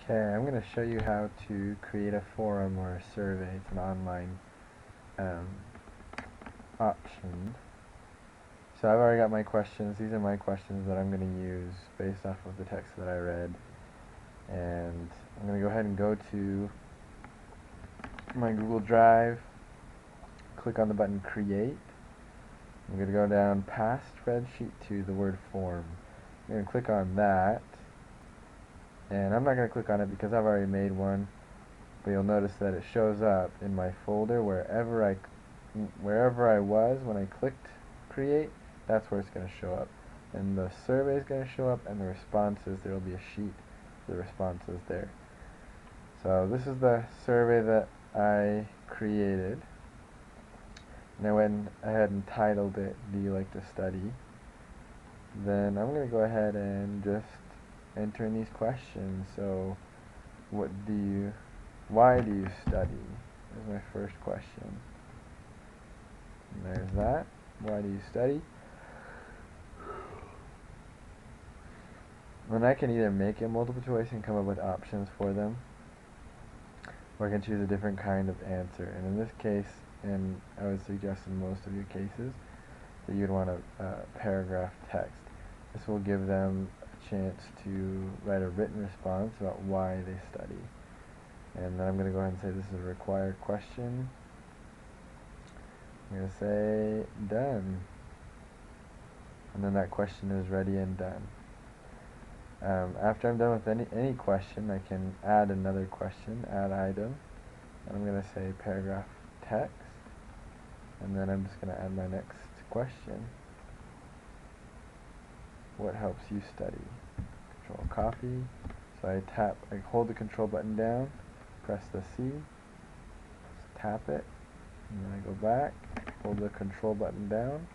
Okay, I'm going to show you how to create a forum or a survey. It's an online um, option. So I've already got my questions. These are my questions that I'm going to use based off of the text that I read. And I'm going to go ahead and go to my Google Drive, click on the button Create. I'm going to go down past spreadsheet to the word form. I'm going to click on that. And I'm not going to click on it because I've already made one. But you'll notice that it shows up in my folder wherever I was when I clicked create. That's where it's going to show up, and the survey is going to show up, and the responses, there will be a sheet for the responses there. So this is the survey that I created, and I went ahead and titled it, "Do you like to study?" Then I'm going to go ahead and just enter in these questions. So why do you study? Is my first question. And there's that. Why do you study? And I can either make it multiple choice and come up with options for them, or I can choose a different kind of answer. And in this case, and I would suggest in most of your cases, that you'd want a paragraph text. This will give them a chance to write a written response about why they study. And then I'm going to go ahead and say this is a required question. I'm going to say done. And then that question is ready and done. After I'm done with any question, I can add another question, add item. And I'm going to say paragraph text. And then I'm just going to add my next question. What helps you study? Control copy. So I hold the control button down, press the C, tap it, and then I go back, hold the control button down,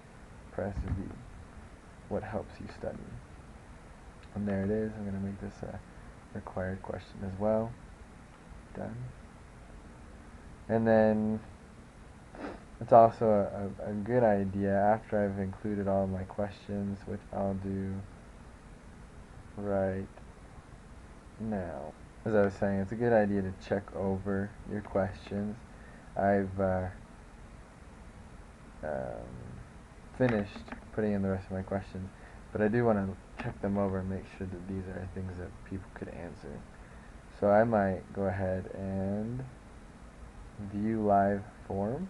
press V. What helps you study? And there it is. I'm going to make this a required question as well. Done. And then it's also a good idea, after I've included all my questions, which I'll do right now. As I was saying, it's a good idea to check over your questions. I've finished putting in the rest of my questions, but I do want to check them over and make sure that these are things that people could answer. So I might go ahead and view live form,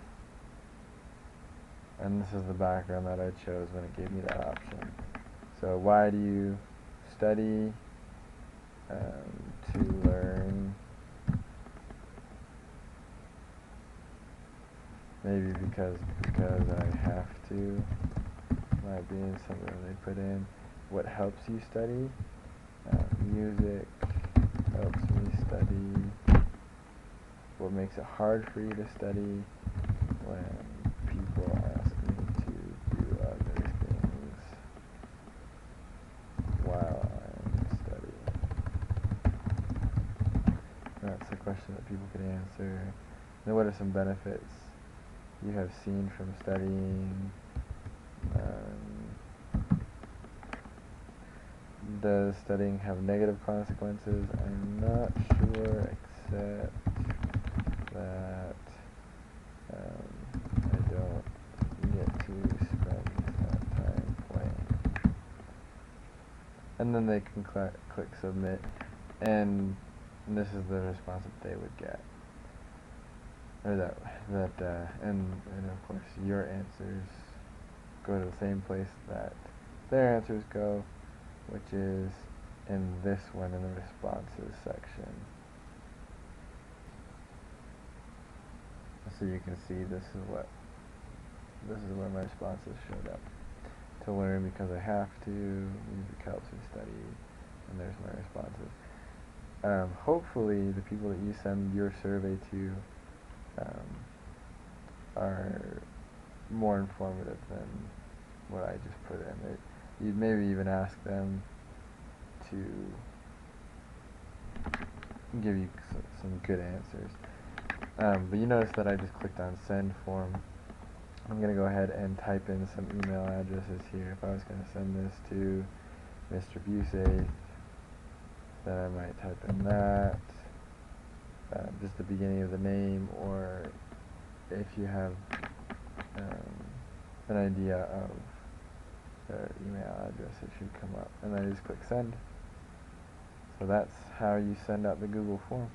and this is the background that I chose when it gave me that option. So why do you study? To learn. Maybe because I have to. Might be something that they put in. What helps you study? Music helps me study. What makes it hard for you to study? When people ask me to do other things while I'm studying. That's a question that people could answer. Then what are some benefits you have seen from studying? Does studying have negative consequences? I'm not sure, except that I don't get to spend that time playing. And then they can click submit, and this is the response that they would get. Or and of course your answers go to the same place that their answers go, which is in this one, in the responses section. So you can see this is where my responses showed up. To learn because I have to, music helps me study, and there's my responses. Hopefully the people that you send your survey to are more informative than what I just put in. You'd maybe even ask them to give you some good answers. But you notice that I just clicked on send form. I'm going to go ahead and type in some email addresses here. If I was going to send this to Mr. Busaith, then I might type in that, just the beginning of the name, or if you have an idea of their email address, it should come up, and then I just click send. So that's how you send out the Google form.